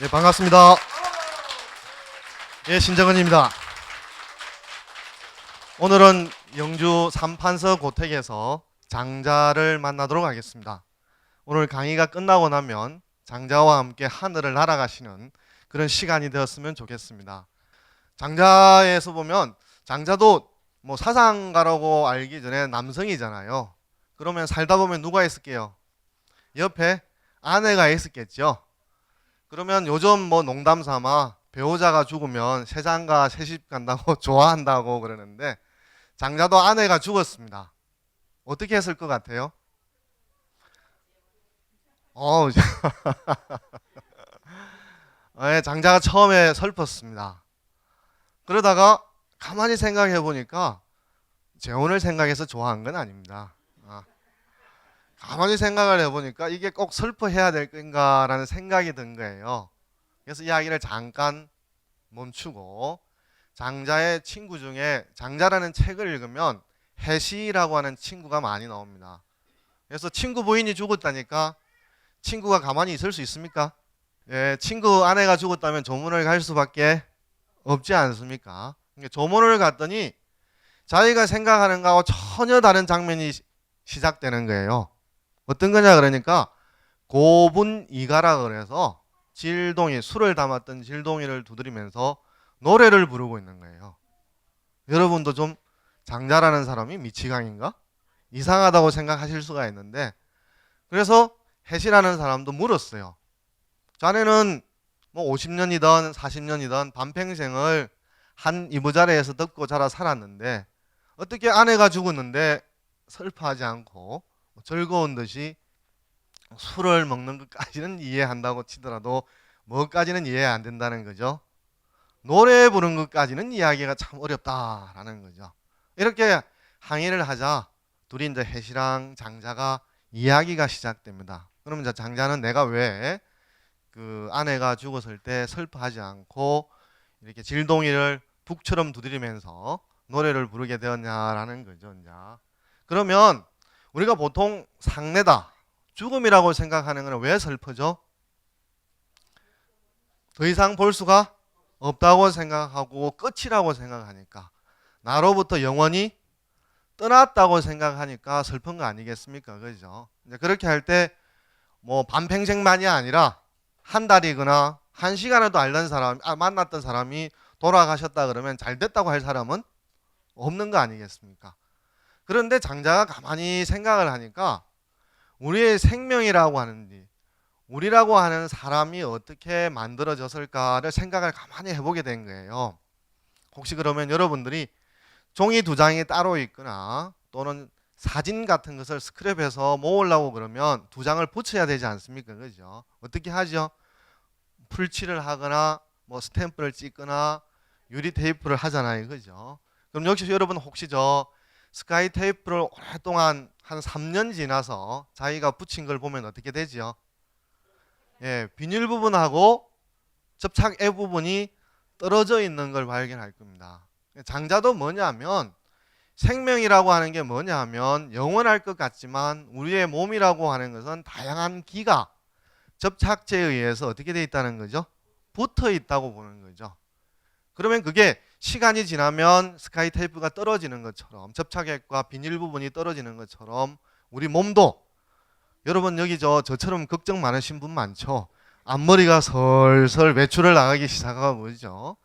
네, 반갑습니다. 예, 신정은입니다. 오늘은 영주 삼판서 고택에서 장자를 만나도록 하겠습니다. 오늘 강의가 끝나고 나면 장자와 함께 하늘을 날아가시는 그런 시간이 되었으면 좋겠습니다. 장자에서 보면 장자도 뭐 사상가라고 알기 전에 남성이잖아요. 그러면 살다 보면 누가 있을게요? 옆에 아내가 있었겠죠. 그러면 요즘 뭐 농담 삼아 배우자가 죽으면 새장가 새집 간다고 좋아한다고 그러는데 장자도 아내가 죽었습니다. 어떻게 했을 것 같아요? 어, 네, 장자가 처음에 슬펐습니다. 그러다가 가만히 생각해 보니까 재혼을 생각해서 좋아한 건 아닙니다. 가만히 생각을 해보니까 이게 꼭 슬퍼해야 될 건가라는 생각이 든 거예요. 그래서 이야기를 잠깐 멈추고 장자의 친구 중에 장자라는 책을 읽으면 해시라고 하는 친구가 많이 나옵니다. 그래서 친구 부인이 죽었다니까 친구가 가만히 있을 수 있습니까? 예, 친구 아내가 죽었다면 조문을 갈 수밖에 없지 않습니까? 조문을 갔더니 자기가 생각하는 거하고 전혀 다른 장면이 시작되는 거예요. 어떤 거냐 그러니까 고분이가라 그래서 질동이 술을 담았던 질동이를 두드리면서 노래를 부르고 있는 거예요. 여러분도 좀 장자라는 사람이 미치광인가? 이상하다고 생각하실 수가 있는데 그래서 해시라는 사람도 물었어요. 자네는 뭐 50년이든 40년이든 반평생을 한 이부자리에서 덮고 자라 살았는데 어떻게 아내가 죽었는데 슬퍼하지 않고 즐거운 듯이 술을 먹는 것까지는 이해한다고 치더라도 뭐까지는 이해 안 된다는 거죠. 노래 부르는 것까지는 이해하기가 참 어렵다라는 거죠. 이렇게 항의를 하자 둘이 이제 해시랑 장자가 이야기가 시작됩니다. 그러면 이제 장자는 내가 왜 그 아내가 죽었을 때 슬퍼하지 않고 이렇게 질동이를 북처럼 두드리면서 노래를 부르게 되었냐라는 거죠. 이제. 그러면 우리가 보통 상례다, 죽음이라고 생각하는 것은 왜 슬프죠? 더 이상 볼 수가 없다고 생각하고 끝이라고 생각하니까 나로부터 영원히 떠났다고 생각하니까 슬픈 거 아니겠습니까? 그죠? 그렇게 할 때 뭐 반평생만이 아니라 한 달이거나 한 시간에도 알던 사람, 만났던 사람이 돌아가셨다 그러면 잘 됐다고 할 사람은 없는 거 아니겠습니까? 그런데 장자가 가만히 생각을 하니까 우리의 생명이라고 하는지 우리라고 하는 사람이 어떻게 만들어졌을까를 생각을 가만히 해보게 된 거예요. 혹시 그러면 여러분들이 종이 두 장이 따로 있거나 또는 사진 같은 것을 스크랩해서 모으려고 그러면 두 장을 붙여야 되지 않습니까? 그죠? 어떻게 하죠? 풀칠을 하거나 뭐 스탬프를 찍거나 유리 테이프를 하잖아요. 그죠? 그럼 역시 여러분 혹시 저 스카이 테이프를 오랫동안 한 3년 지나서 자기가 붙인 걸 보면 어떻게 되죠? 예, 비닐 부분하고 접착액 부분이 떨어져 있는 걸 발견할 겁니다. 장자도 뭐냐면 생명이라고 하는 게 뭐냐면 영원할 것 같지만 우리의 몸이라고 하는 것은 다양한 기가 접착제에 의해서 어떻게 되어 있다는 거죠? 붙어 있다고 보는 거죠. 그러면 그게 시간이 지나면 스카이 테이프가 떨어지는 것처럼 접착액과 비닐 부분이 떨어지는 것처럼 우리 몸도 여러분 여기 저처럼 걱정 많으신 분 많죠? 앞머리가 설설 외출을 나가기 시작하고 그러죠.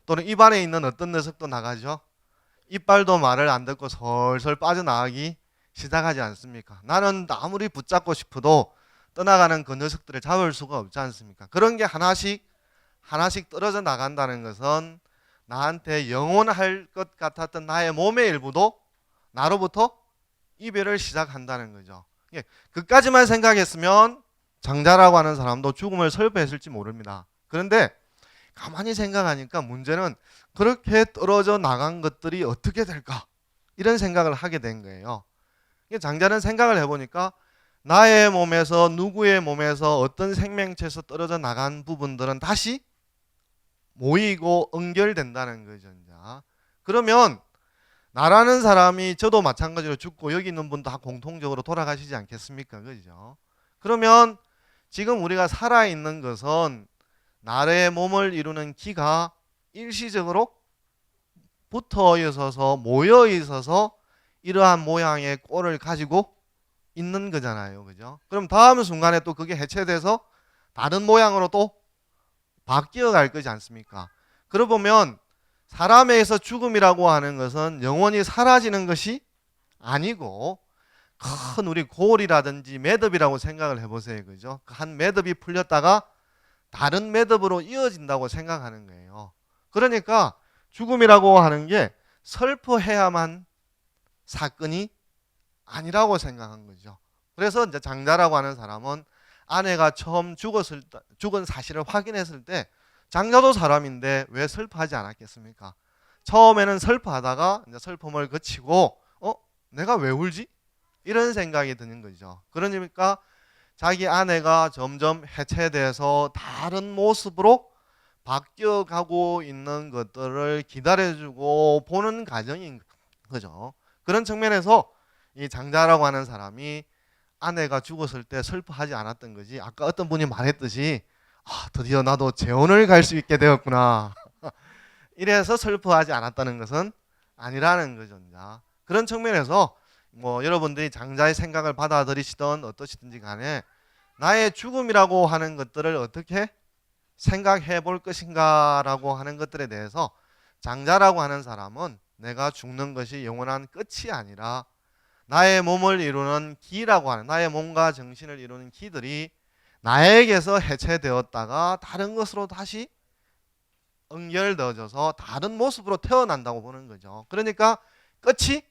또는 입안에 있는 어떤 녀석도 나가죠. 이빨도 말을 안 듣고 설설 빠져나가기 시작하지 않습니까? 나는 아무리 붙잡고 싶어도 떠나가는 그 녀석들을 잡을 수가 없지 않습니까? 그런 게 하나씩 하나씩 떨어져 나간다는 것은 나한테 영원할 것 같았던 나의 몸의 일부도 나로부터 이별을 시작한다는 거죠. 예, 그까지만 생각했으면 장자라고 하는 사람도 죽음을 설배했을지 모릅니다. 그런데 가만히 생각하니까 문제는 그렇게 떨어져 나간 것들이 어떻게 될까? 이런 생각을 하게 된 거예요. 장자는 생각을 해보니까 나의 몸에서 누구의 몸에서 어떤 생명체에서 떨어져 나간 부분들은 다시 모이고 연결된다는 거죠. 그러면 나라는 사람이 저도 마찬가지로 죽고 여기 있는 분 다 공통적으로 돌아가시지 않겠습니까? 그죠? 그러면 지금 우리가 살아있는 것은 나의 몸을 이루는 기가 일시적으로 붙어 있어서 모여 있어서 이러한 모양의 꼴을 가지고 있는 거잖아요. 그죠? 그럼 다음 순간에 또 그게 해체돼서 다른 모양으로 또 바뀌어 갈 거지 않습니까? 그러고 보면 사람에게서 죽음이라고 하는 것은 영원히 사라지는 것이 아니고 큰 우리 골이라든지 매듭이라고 생각을 해보세요. 그죠? 한 매듭이 풀렸다가 다른 매듭으로 이어진다고 생각하는 거예요. 그러니까 죽음이라고 하는 게 슬퍼해야만 사건이 아니라고 생각한 거죠. 그래서 이제 장자라고 하는 사람은 아내가 처음 죽은 사실을 확인했을 때 장자도 사람인데 왜 슬퍼하지 않았겠습니까? 처음에는 슬퍼하다가 이제 슬픔을 거치고 내가 왜 울지? 이런 생각이 드는 거죠. 그러니까 자기 아내가 점점 해체돼서 다른 모습으로 바뀌어가고 있는 것들을 기다려주고 보는 과정인 거죠. 그런 측면에서 이 장자라고 하는 사람이 아내가 죽었을 때 슬퍼하지 않았던 거지. 아까 어떤 분이 말했듯이 드디어 나도 재혼을 갈 수 있게 되었구나. 이래서 슬퍼하지 않았다는 것은 아니라는 거죠. 그런 측면에서 뭐 여러분들이 장자의 생각을 받아들이시든 어떠시든지 간에 나의 죽음이라고 하는 것들을 어떻게 생각해 볼 것인가라고 하는 것들에 대해서 장자라고 하는 사람은 내가 죽는 것이 영원한 끝이 아니라 나의 몸을 이루는 기라고 하는 나의 몸과 정신을 이루는 기들이 나에게서 해체되었다가 다른 것으로 다시 연결되어져서 다른 모습으로 태어난다고 보는 거죠. 그러니까 끝이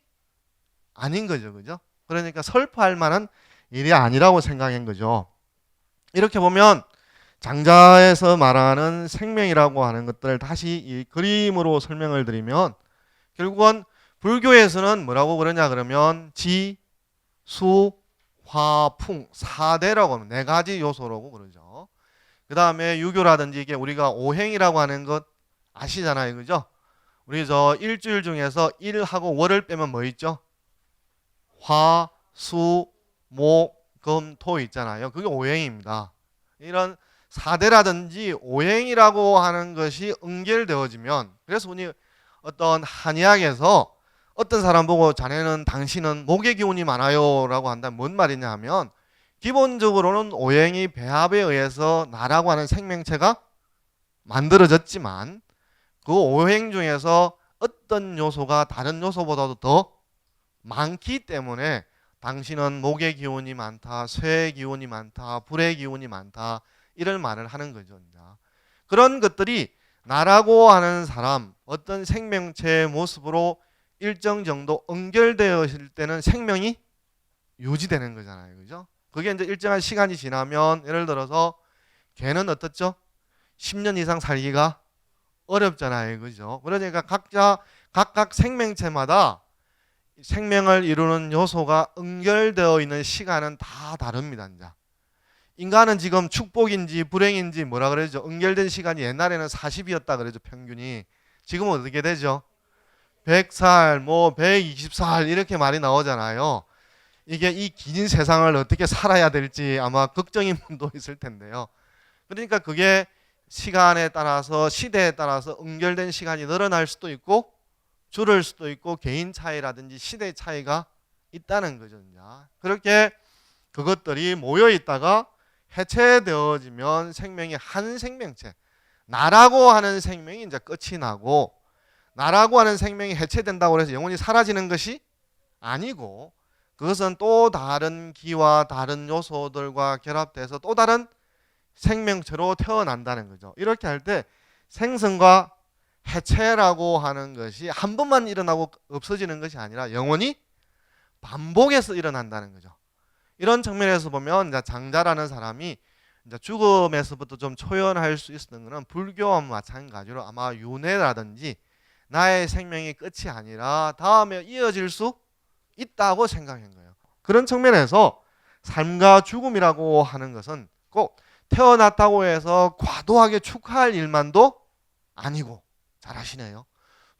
아닌 거죠. 그죠? 그러니까 슬퍼할 만한 일이 아니라고 생각한 거죠. 이렇게 보면 장자에서 말하는 생명이라고 하는 것들을 다시 이 그림으로 설명을 드리면 결국은 불교에서는 뭐라고 그러냐 그러면 지, 수, 화, 풍 4대라고 하면 4가지 요소라고 그러죠. 그 다음에 유교라든지 이게 우리가 오행이라고 하는 것 아시잖아요. 그죠? 우리 저 일주일 중에서 일하고 월을 빼면 뭐 있죠? 화, 수, 목, 금, 토 있잖아요. 그게 오행입니다. 이런 4대라든지 오행이라고 하는 것이 응결되어지면 그래서 우리 어떤 한의학에서 어떤 사람 보고 자네는 당신은 목의 기운이 많아요 라고 한다면 뭔 말이냐 하면 기본적으로는 오행이 배합에 의해서 나라고 하는 생명체가 만들어졌지만 그 오행 중에서 어떤 요소가 다른 요소보다도 더 많기 때문에 당신은 목의 기운이 많다, 쇠의 기운이 많다, 불의 기운이 많다 이런 말을 하는 거죠. 그런 것들이 나라고 하는 사람 어떤 생명체의 모습으로 일정 정도 연결되었을 때는 생명이 유지되는 거잖아요. 그죠? 그게 이제 일정한 시간이 지나면 예를 들어서 개는 어떻죠? 10년 이상 살기가 어렵잖아요. 그죠? 그러니까 각각 생명체마다 생명을 이루는 요소가 연결되어 있는 시간은 다 다릅니다. 이제. 인간은 지금 축복인지 불행인지 뭐라 그러죠? 연결된 시간이 옛날에는 40이었다 그러죠. 평균이. 지금은 어떻게 되죠? 100살, 뭐 120살 이렇게 말이 나오잖아요. 이게 이 긴 세상을 어떻게 살아야 될지 아마 걱정인 분도 있을 텐데요. 그러니까 그게 시간에 따라서 시대에 따라서 연결된 시간이 늘어날 수도 있고 줄을 수도 있고 개인 차이라든지 시대 차이가 있다는 거죠. 그렇게 그것들이 모여 있다가 해체되어지면 생명이 한 생명체, 나라고 하는 생명이 이제 끝이 나고 나라고 하는 생명이 해체된다고 해서 영원히 사라지는 것이 아니고 그것은 또 다른 기와 다른 요소들과 결합돼서 또 다른 생명체로 태어난다는 거죠. 이렇게 할 때 생성과 해체라고 하는 것이 한 번만 일어나고 없어지는 것이 아니라 영원히 반복해서 일어난다는 거죠. 이런 측면에서 보면 이제 장자라는 사람이 이제 죽음에서부터 좀 초연할 수 있었던 것은 불교와 마찬가지로 아마 윤회라든지 나의 생명이 끝이 아니라 다음에 이어질 수 있다고 생각한 거예요. 그런 측면에서 삶과 죽음이라고 하는 것은 꼭 태어났다고 해서 과도하게 축하할 일만도 아니고 잘 아시네요.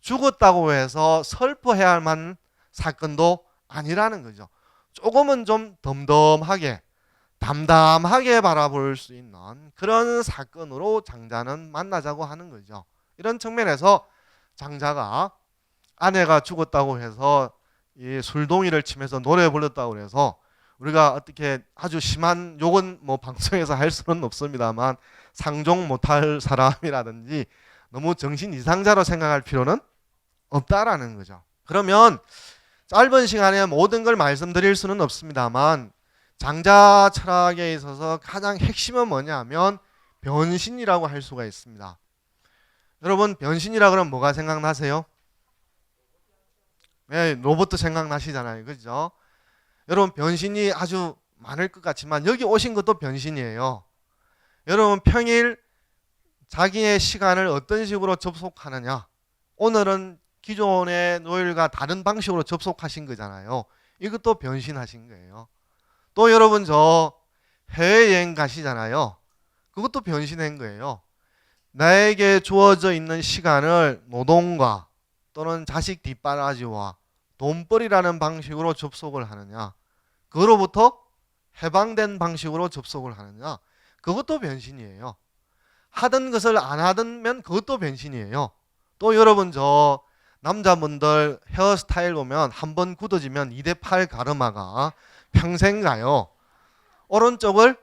죽었다고 해서 슬퍼해야 할 만한 사건도 아니라는 거죠. 조금은 좀 덤덤하게 담담하게 바라볼 수 있는 그런 사건으로 장자는 만나자고 하는 거죠. 이런 측면에서 장자가 아내가 죽었다고 해서 이 술동이를 치면서 노래 불렀다고 해서 우리가 어떻게 아주 심한 욕은 뭐 방송에서 할 수는 없습니다만 상종 못할 사람이라든지 너무 정신 이상자로 생각할 필요는 없다라는 거죠. 그러면 짧은 시간에 모든 걸 말씀드릴 수는 없습니다만 장자 철학에 있어서 가장 핵심은 뭐냐면 변신이라고 할 수가 있습니다. 여러분 변신이라 그러면 뭐가 생각나세요? 네, 로봇 생각나시잖아요. 그죠? 여러분 변신이 아주 많을 것 같지만 여기 오신 것도 변신이에요. 여러분 평일 자기의 시간을 어떤 식으로 접속하느냐. 오늘은 기존의 노일과 다른 방식으로 접속하신 거잖아요. 이것도 변신하신 거예요. 또 여러분 저 해외여행 가시잖아요. 그것도 변신한 거예요. 나에게 주어져 있는 시간을 노동과 또는 자식 뒷바라지와 돈벌이라는 방식으로 접속을 하느냐, 그로부터 해방된 방식으로 접속을 하느냐, 그것도 변신이에요. 하던 것을 안 하면 그것도 변신이에요. 또 여러분 저 남자분들 헤어스타일 보면 한번 굳어지면 2대8 가르마가 평생 가요. 오른쪽을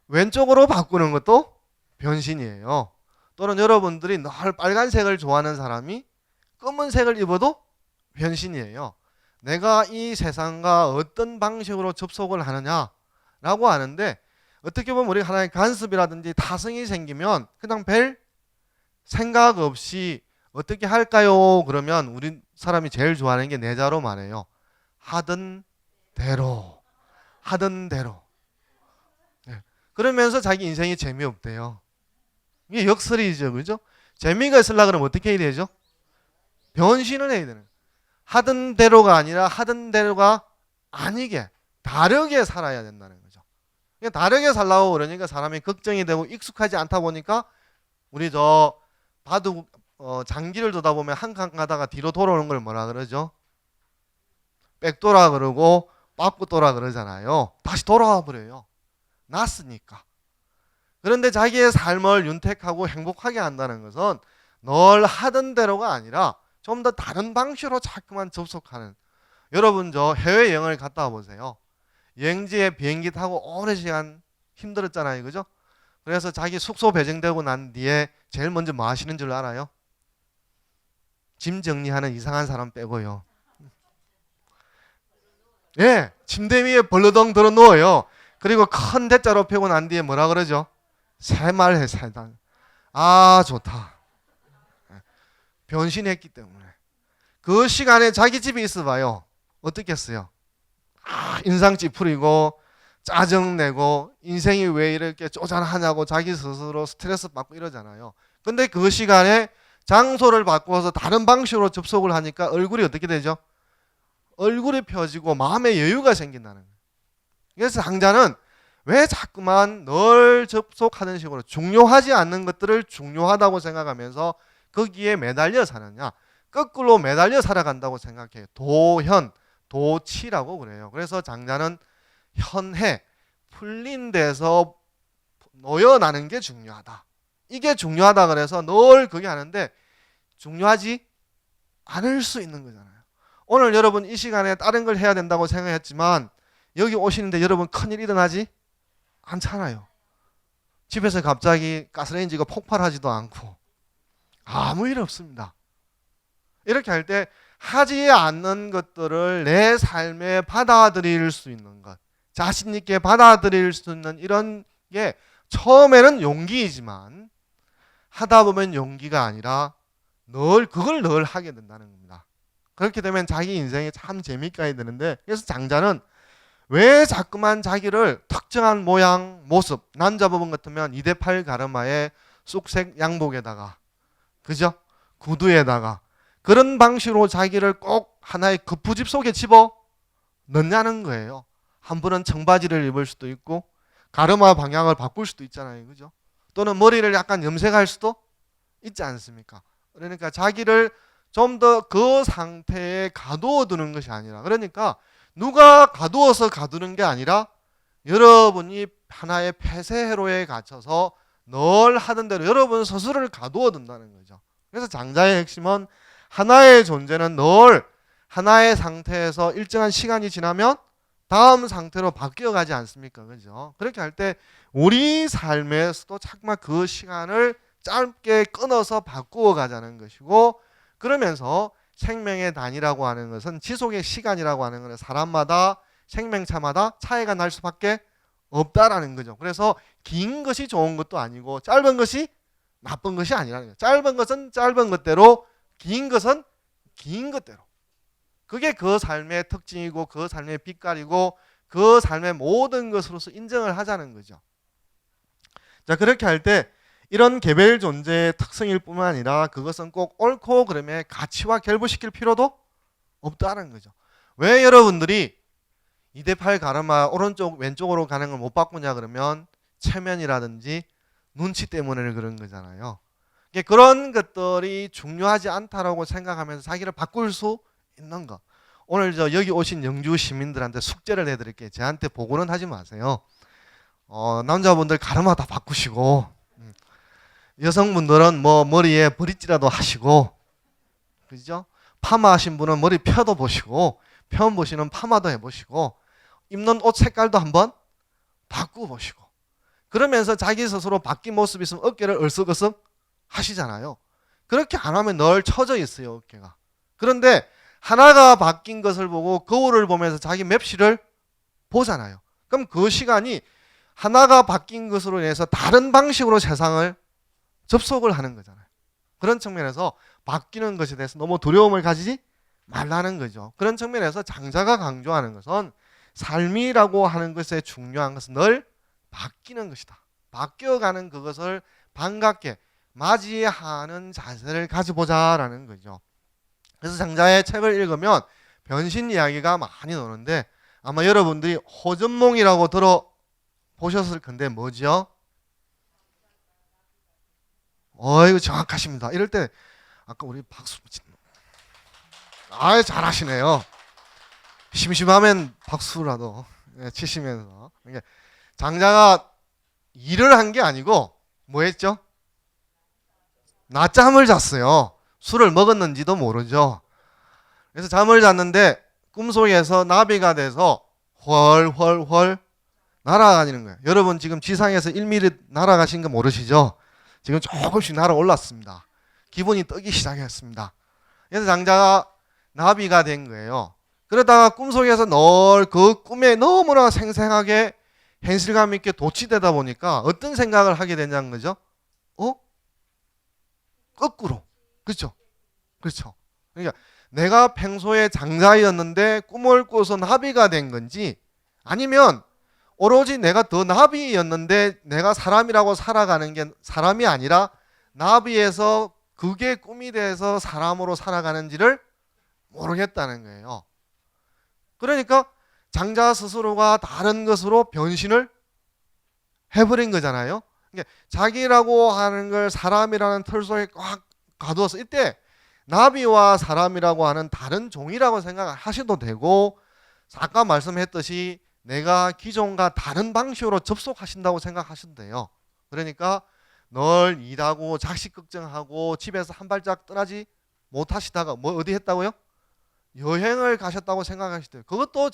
왼쪽으로 바꾸는 것도 변신이에요. 또는 여러분들이 늘 빨간색을 좋아하는 사람이 검은색을 입어도 변신이에요. 내가 이 세상과 어떤 방식으로 접속을 하느냐라고 하는데 어떻게 보면 우리가 하나의 간섭이라든지 타성이 생기면 그냥 별 생각 없이 어떻게 할까요? 그러면 우리 사람이 제일 좋아하는 게 내자로 말해요. 하던 대로. 하던 대로. 네. 그러면서 자기 인생이 재미없대요. 이게 역설이죠. 그죠? 재미가 있으려고 그러면 어떻게 해야 되죠? 변신을 해야 되는 거예요. 하던 대로가 아니라 하던 대로가 아니게 다르게 살아야 된다는 거죠. 다르게 살라고 그러니까 사람이 걱정이 되고 익숙하지 않다 보니까 우리 저 바둑 장기를 두다 보면 한 칸 가다가 뒤로 돌아오는 걸 뭐라 그러죠? 백도라 그러고 빠꾸도라 그러잖아요. 다시 돌아와 버려요. 났으니까. 그런데 자기의 삶을 윤택하고 행복하게 한다는 것은 늘 하던 대로가 아니라 좀 더 다른 방식으로 자꾸만 접속하는. 여러분 저 해외여행을 갔다 와보세요. 여행지에 비행기 타고 오랜 시간 힘들었잖아요. 그죠? 그래서 자기 숙소 배정되고 난 뒤에 제일 먼저 뭐 하시는 줄 알아요? 짐 정리하는 이상한 사람 빼고요. 예, 침대 위에 벌러덩 들어 누워요. 그리고 큰 대자로 펴고 난 뒤에 뭐라 그러죠? 새말해 새당. 아 좋다. 변신했기 때문에 그 시간에 자기 집에 있어봐요. 어떻겠어요? 인상 찌푸리고 짜증내고 인생이 왜 이렇게 쪼잔하냐고 자기 스스로 스트레스 받고 이러잖아요. 근데 그 시간에 장소를 바꿔서 다른 방식으로 접속을 하니까 얼굴이 어떻게 되죠? 얼굴이 펴지고 마음의 여유가 생긴다는 거예요. 그래서 장자는 왜 자꾸만 늘 접속하는 식으로 중요하지 않는 것들을 중요하다고 생각하면서 거기에 매달려 사느냐, 거꾸로 매달려 살아간다고 생각해요. 도현, 도치라고 그래요. 그래서 장자는 현해, 풀린 데서 놓여나는 게 중요하다. 이게 중요하다 그래서 늘 그게 하는데 중요하지 않을 수 있는 거잖아요. 오늘 여러분 이 시간에 다른 걸 해야 된다고 생각했지만 여기 오시는데 여러분 큰일 일어나지 않잖아요. 집에서 갑자기 가스레인지가 폭발하지도 않고 아무 일 없습니다. 이렇게 할 때 하지 않는 것들을 내 삶에 받아들일 수 있는 것, 자신 있게 받아들일 수 있는 이런 게 처음에는 용기이지만 하다 보면 용기가 아니라 그걸 늘 하게 된다는 겁니다. 그렇게 되면 자기 인생이 참 재밌게 해야 되는데, 그래서 장자는 왜 자꾸만 자기를 특정한 모양, 모습, 남자 부분 같으면 2대8 가르마에 쑥색 양복에다가, 그죠? 구두에다가 그런 방식으로 자기를 꼭 하나의 거푸집 속에 집어 넣냐는 거예요. 한 분은 청바지를 입을 수도 있고 가르마 방향을 바꿀 수도 있잖아요. 그죠? 또는 머리를 약간 염색할 수도 있지 않습니까? 그러니까 자기를 좀 더 그 상태에 가두어 두는 것이 아니라, 그러니까 누가 가두어서 가두는 게 아니라 여러분이 하나의 폐쇄 회로에 갇혀서 늘 하던 대로 여러분 스스로를 가두어 둔다는 거죠. 그래서 장자의 핵심은 하나의 존재는 늘 하나의 상태에서 일정한 시간이 지나면 다음 상태로 바뀌어 가지 않습니까? 그죠? 그렇게 할 때 우리 삶에서도 정말 그 시간을 짧게 끊어서 바꾸어 가자는 것이고, 그러면서 생명의 단위라고 하는 것은 지속의 시간이라고 하는 것은 사람마다 생명차마다 차이가 날 수밖에 없다라는 거죠. 그래서 긴 것이 좋은 것도 아니고 짧은 것이 나쁜 것이 아니라는 거예요. 짧은 것은 짧은 것대로, 긴 것은 긴 것대로. 그게 그 삶의 특징이고 그 삶의 빛깔이고 그 삶의 모든 것으로서 인정을 하자는 거죠. 자, 그렇게 할 때 이런 개별 존재의 특성일 뿐만 아니라 그것은 꼭 옳고 그름의 가치와 결부시킬 필요도 없다는 거죠. 왜 여러분들이 2대8 가르마 오른쪽 왼쪽으로 가는 걸 못 바꾸냐 그러면 체면이라든지 눈치 때문에 그런 거잖아요. 그런 것들이 중요하지 않다라고 생각하면서 자기를 바꿀 수 있는 거. 오늘 여기 오신 영주 시민들한테 숙제를 해드릴게요. 저한테 보고는 하지 마세요. 남자분들 가르마 다 바꾸시고, 여성분들은 뭐 머리에 브릿지라도 하시고, 그죠? 파마 하신 분은 머리 펴도 보시고, 펴 보시는 파마도 해보시고, 입는 옷 색깔도 한번 바꿔보시고, 그러면서 자기 스스로 바뀐 모습이 있으면 어깨를 얼썩얼썩 하시잖아요. 그렇게 안 하면 늘 처져 있어요, 어깨가. 그런데 하나가 바뀐 것을 보고 거울을 보면서 자기 맵시를 보잖아요. 그럼 그 시간이 하나가 바뀐 것으로 인해서 다른 방식으로 세상을 접속을 하는 거잖아요. 그런 측면에서 바뀌는 것에 대해서 너무 두려움을 가지지 말라는 거죠. 그런 측면에서 장자가 강조하는 것은 삶이라고 하는 것의 중요한 것은 늘 바뀌는 것이다. 바뀌어가는 그것을 반갑게 맞이하는 자세를 가져보자라는 거죠. 그래서 장자의 책을 읽으면 변신 이야기가 많이 나오는데 아마 여러분들이 호전몽이라고 들어보셨을 건데 뭐죠? 이거 정확하십니다. 이럴 때 아까 우리 박수 잘하시네요. 심심하면 박수라도 치시면서. 장자가 일을 한 게 아니고 뭐 했죠? 낮잠을 잤어요. 술을 먹었는지도 모르죠. 그래서 잠을 잤는데 꿈속에서 나비가 돼서 훨훨훨 날아다니는 거예요. 여러분 지금 지상에서 1mm 날아가신 거 모르시죠? 지금 조금씩 날아올랐습니다. 기분이 뜨기 시작했습니다. 그래서 장자가 나비가 된 거예요. 그러다가 꿈속에서 늘 그 꿈에 너무나 생생하게 현실감 있게 도취되다 보니까 어떤 생각을 하게 되냐는 거죠? 거꾸로. 그렇죠? 그렇죠. 그러니까 내가 평소에 장자였는데 꿈을 꿔서 나비가 된 건지, 아니면 오로지 내가 더 나비였는데 내가 사람이라고 살아가는 게 사람이 아니라 나비에서 그게 꿈이 돼서 사람으로 살아가는지를 모르겠다는 거예요. 그러니까 장자 스스로가 다른 것으로 변신을 해버린 거잖아요. 그러니까 자기라고 하는 걸 사람이라는 틀 속에 꽉 가두어서, 이때 나비와 사람이라고 하는 다른 종이라고 생각하셔도 되고, 아까 말씀했듯이 내가 기존과 다른 방식으로 접속하신다고 생각하셔도 돼요. 그러니까 늘 일하고 자식 걱정하고 집에서 한 발짝 떠나지 못하시다가 뭐 어디 했다고요? 여행을 가셨다고 생각하시도 돼요. 그것도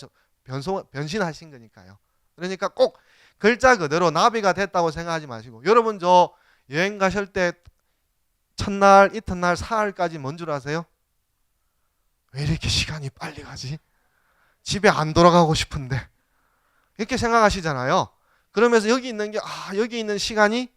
변신하신 거니까요. 그러니까 꼭 글자 그대로 나비가 됐다고 생각하지 마시고, 여러분 저 여행 가실 때 첫날, 이튿날, 사흘까지 뭔 줄 아세요? 왜 이렇게 시간이 빨리 가지? 집에 안 돌아가고 싶은데. 이렇게 생각하시잖아요. 그러면서 여기 있는 게 여기 있는 시간이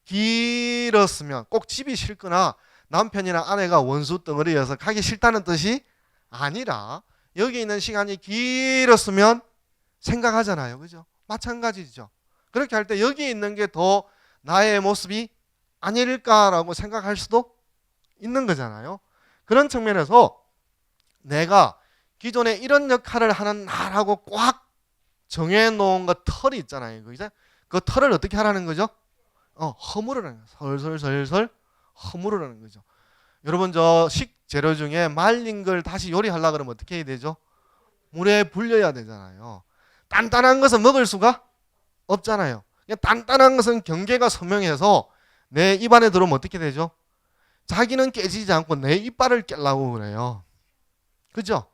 길었으면 꼭 집이 싫거나 남편이나 아내가 원수 덩어리여서 가기 싫다는 뜻이 아니라 여기 있는 시간이 길었으면 생각하잖아요. 그죠? 마찬가지죠. 그렇게 할 때 여기 있는 게 더 나의 모습이 아닐까라고 생각할 수도 있는 거잖아요. 그런 측면에서 내가 기존에 이런 역할을 하는 나라고 꽉 정해놓은 거 털이 있잖아요. 그죠? 그 털을 어떻게 하라는 거죠? 허무르라는 거예요. 설설설설 허무르라는 거죠. 여러분 저 식재료 중에 말린 걸 다시 요리하려고 그러면 어떻게 해야 되죠? 물에 불려야 되잖아요. 단단한 것은 먹을 수가 없잖아요. 그냥 단단한 것은 경계가 선명해서 내 입안에 들어오면 어떻게 되죠? 자기는 깨지지 않고 내 이빨을 깨려고 그래요. 그죠?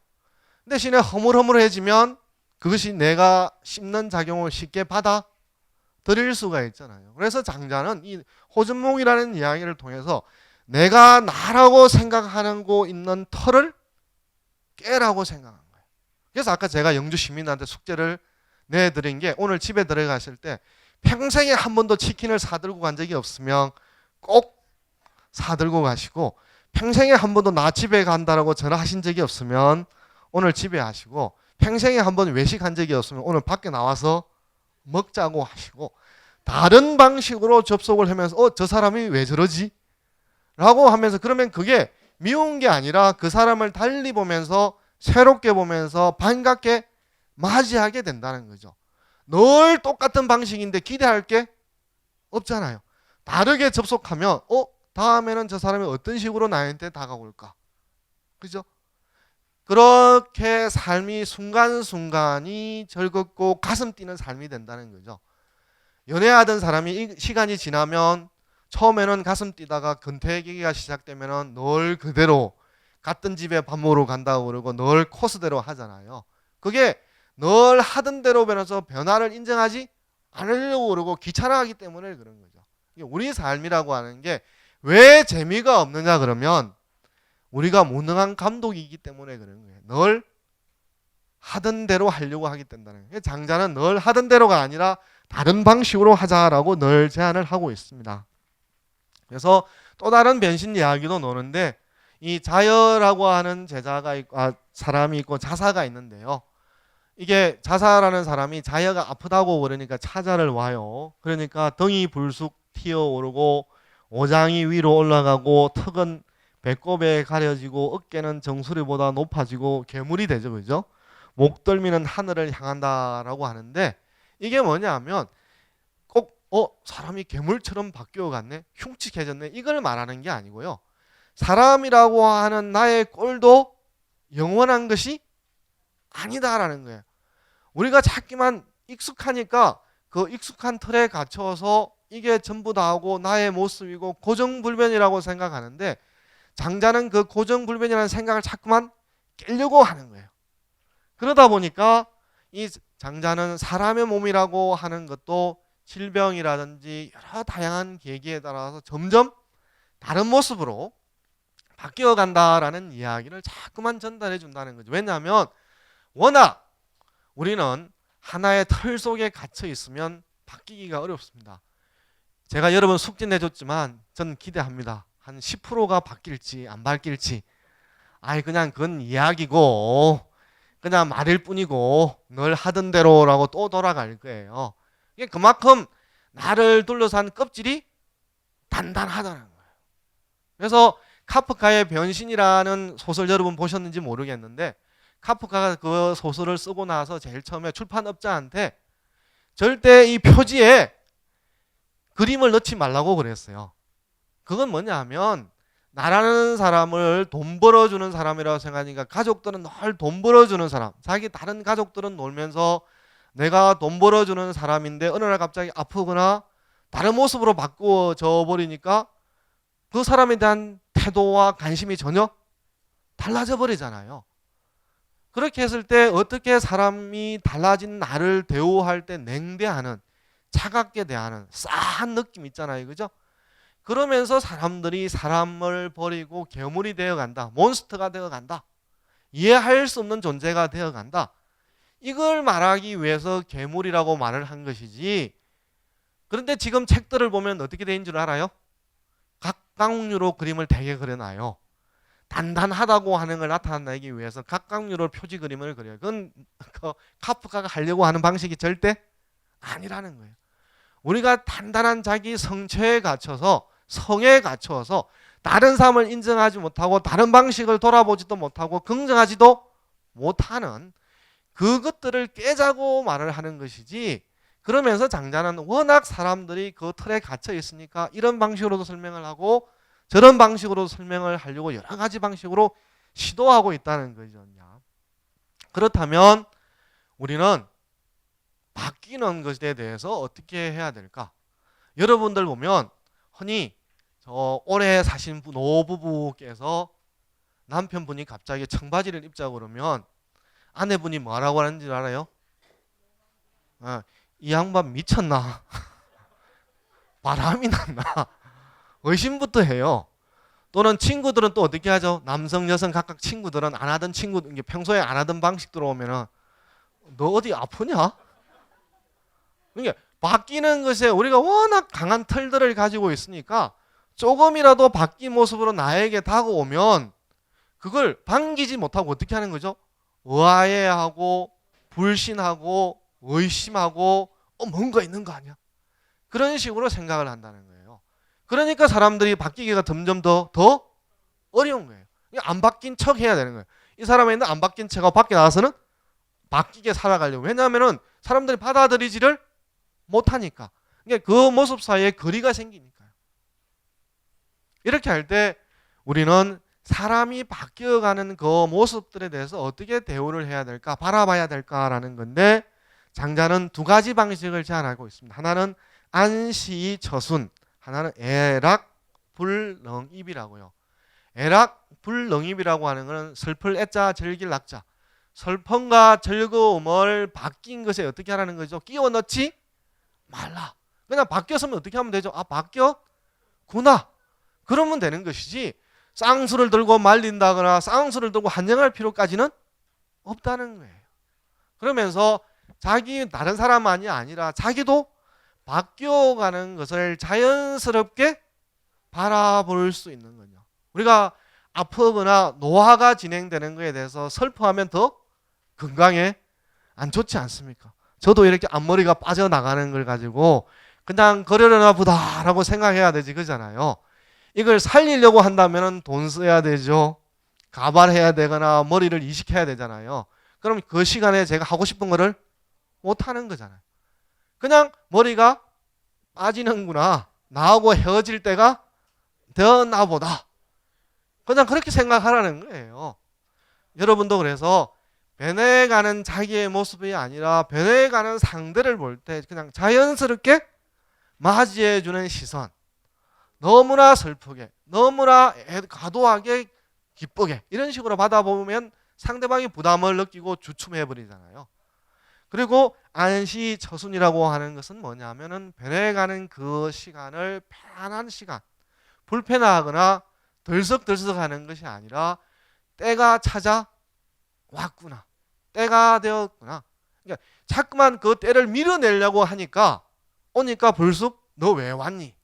대신에 허물허물해지면 그것이 내가 씹는 작용을 쉽게 받아들일 수가 있잖아요. 그래서 장자는 이 호전몽이라는 이야기를 통해서 내가 나라고 생각하는 곳 있는 털을 깨라고 생각한 거예요. 그래서 아까 제가 영주 시민한테 숙제를 내드린 게 오늘 집에 들어가실 때 평생에 한 번도 치킨을 사들고 간 적이 없으면 꼭 사들고 가시고, 평생에 한 번도 나 집에 간다라고 전화하신 적이 없으면 오늘 집에 하시고, 평생에 한 번 외식한 적이 없으면 오늘 밖에 나와서 먹자고 하시고, 다른 방식으로 접속을 하면서 저 사람이 왜 저러지? 라고 하면서, 그러면 그게 미운 게 아니라 그 사람을 달리 보면서 새롭게 보면서 반갑게 맞이하게 된다는 거죠. 늘 똑같은 방식인데 기대할 게 없잖아요. 다르게 접속하면 다음에는 저 사람이 어떤 식으로 나한테 다가올까? 그죠? 그렇게 삶이 순간순간이 즐겁고 가슴 뛰는 삶이 된다는 거죠. 연애하던 사람이 시간이 지나면 처음에는 가슴 뛰다가 근태기가 시작되면 늘 그대로 같은 집에 밥 먹으러 간다고 그러고 늘 코스대로 하잖아요. 그게 늘 하던 대로 변해서 변화를 인정하지 않으려고 그러고 귀찮아하기 때문에 그런 거죠. 우리 삶이라고 하는 게 왜 재미가 없느냐 그러면 우리가 무능한 감독이기 때문에 그런 거예요. 늘 하던 대로 하려고 하기 때문에. 장자는 늘 하던 대로가 아니라 다른 방식으로 하자라고 늘 제안을 하고 있습니다. 그래서 또 다른 변신 이야기도 노는데, 이 자여라고 하는 제자가 있고, 사람이 있고 자사가 있는데요. 이게 자사라는 사람이 자여가 아프다고 그러니까 찾아를 와요. 그러니까 등이 불쑥 튀어오르고 오장이 위로 올라가고 턱은 배꼽에 가려지고 어깨는 정수리보다 높아지고 괴물이 되죠. 그죠? 목덜미는 하늘을 향한다라고 하는데, 이게 뭐냐면 꼭 사람이 괴물처럼 바뀌어갔네, 흉측해졌네, 이걸 말하는 게 아니고요. 사람이라고 하는 나의 꼴도 영원한 것이 아니다라는 거예요. 우리가 찾기만 익숙하니까 그 익숙한 틀에 갇혀서 이게 전부 다 하고 나의 모습이고 고정불변이라고 생각하는데, 장자는 그 고정불변이라는 생각을 자꾸만 깨려고 하는 거예요. 그러다 보니까 이 장자는 사람의 몸이라고 하는 것도 질병이라든지 여러 다양한 계기에 따라서 점점 다른 모습으로 바뀌어 간다라는 이야기를 자꾸만 전달해 준다는 거죠. 왜냐하면 워낙 우리는 하나의 틀 속에 갇혀 있으면 바뀌기가 어렵습니다. 제가 여러분 숙제 내줬지만 전 기대합니다. 한 10%가 바뀔지 안 바뀔지. 그냥 그건 이야기고 그냥 말일 뿐이고 늘 하던 대로라고 또 돌아갈 거예요. 이게 그만큼 나를 둘러싼 껍질이 단단하다는 거예요. 그래서 카프카의 변신이라는 소설 여러분 보셨는지 모르겠는데, 카프카가 그 소설을 쓰고 나서 제일 처음에 출판업자한테 절대 이 표지에 그림을 넣지 말라고 그랬어요. 그건 뭐냐 하면 나라는 사람을 돈 벌어주는 사람이라고 생각하니까 가족들은 늘 돈 벌어주는 사람, 자기 다른 가족들은 놀면서 내가 돈 벌어주는 사람인데 어느 날 갑자기 아프거나 다른 모습으로 바꾸어져 버리니까 그 사람에 대한 태도와 관심이 전혀 달라져 버리잖아요. 그렇게 했을 때 어떻게 사람이 달라진 나를 대우할 때 냉대하는, 차갑게 대하는 싸한 느낌 있잖아요. 그죠? 그러면서 사람들이 사람을 버리고 괴물이 되어간다, 몬스터가 되어간다, 이해할 수 없는 존재가 되어간다, 이걸 말하기 위해서 괴물이라고 말을 한 것이지. 그런데 지금 책들을 보면 어떻게 된 줄 알아요? 각각류로 그림을 되게 그려놔요. 단단하다고 하는 걸 나타내기 위해서 각각류로 표지 그림을 그려요. 그건 카프카가 하려고 하는 방식이 절대 아니라는 거예요. 우리가 단단한 자기 성체에 갇혀서, 성에 갇혀서 다른 삶을 인정하지 못하고 다른 방식을 돌아보지도 못하고 긍정하지도 못하는 그것들을 깨자고 말을 하는 것이지. 그러면서 장자는 워낙 사람들이 그 틀에 갇혀 있으니까 이런 방식으로도 설명을 하고 저런 방식으로 설명을 하려고 여러 가지 방식으로 시도하고 있다는 거죠. 그렇다면 우리는 바뀌는 것에 대해서 어떻게 해야 될까? 여러분들 보면 흔히 오래 사신 노부부께서 남편분이 갑자기 청바지를 입자고 그러면 아내분이 뭐라고 하는지 알아요? 이 양반 미쳤나? 바람이 났나? 의심부터 해요. 또는 친구들은 또 어떻게 하죠? 남성, 여성 각각 친구들은 안 하던 평소에 안 하던 방식으로 오면은 너 어디 아프냐? 그러니까 바뀌는 것에 우리가 워낙 강한 틀들을 가지고 있으니까 조금이라도 바뀐 모습으로 나에게 다가오면 그걸 반기지 못하고 어떻게 하는 거죠? 의아해하고 불신하고 의심하고 뭔가 있는 거 아니야? 그런 식으로 생각을 한다는 거예요. 그러니까 사람들이 바뀌기가 점점 더 어려운 거예요. 안 바뀐 척 해야 되는 거예요. 이 사람은 안 바뀐 척하고 밖에 나와서는 바뀌게 살아가려고. 왜냐하면 사람들이 받아들이지를 못하니까. 그러니까 그 모습 사이에 거리가 생기니까요. 이렇게 할 때 우리는 사람이 바뀌어가는 그 모습들에 대해서 어떻게 대우를 해야 될까, 바라봐야 될까라는 건데 장자는 두 가지 방식을 제안하고 있습니다. 하나는 안시처순, 하나는 애락불능입이라고요. 애락불능입이라고 하는 것은 슬플 애자 즐길 낙자, 슬픔과 즐거움을 바뀐 것에 어떻게 하라는 거죠? 끼워 넣지 말라. 그냥 바뀌었으면 어떻게 하면 되죠? 바뀌었구나. 그러면 되는 것이지 쌍수를 들고 말린다거나 쌍수를 들고 환영할 필요까지는 없다는 거예요. 그러면서 다른 사람만이 아니라 자기도 바뀌어가는 것을 자연스럽게 바라볼 수 있는 거죠. 우리가 아프거나 노화가 진행되는 것에 대해서 슬퍼하면 더 건강에 안 좋지 않습니까? 저도 이렇게 앞머리가 빠져나가는 걸 가지고 그냥 거려려나 보다라고 생각해야 되지 그잖아요. 이걸 살리려고 한다면 돈 써야 되죠. 가발해야 되거나 머리를 이식해야 되잖아요. 그럼 그 시간에 제가 하고 싶은 거를 못 하는 거잖아요. 그냥 머리가 빠지는구나. 나하고 헤어질 때가 되었나 보다. 그냥 그렇게 생각하라는 거예요. 여러분도 그래서 변해가는 자기의 모습이 아니라 변해가는 상대를 볼 때 그냥 자연스럽게 맞이해주는 시선. 너무나 슬프게, 너무나 과도하게 기쁘게 이런 식으로 받아보면 상대방이 부담을 느끼고 주춤해버리잖아요. 그리고 안시처순이라고 하는 것은 뭐냐면은 변해가는 그 시간을 편안한 시간, 불편하거나 들썩들썩하는 것이 아니라 때가 찾아왔구나, 때가 되었구나. 그러니까 자꾸만 그 때를 밀어내려고 하니까 오니까 불쑥 너 왜 왔니?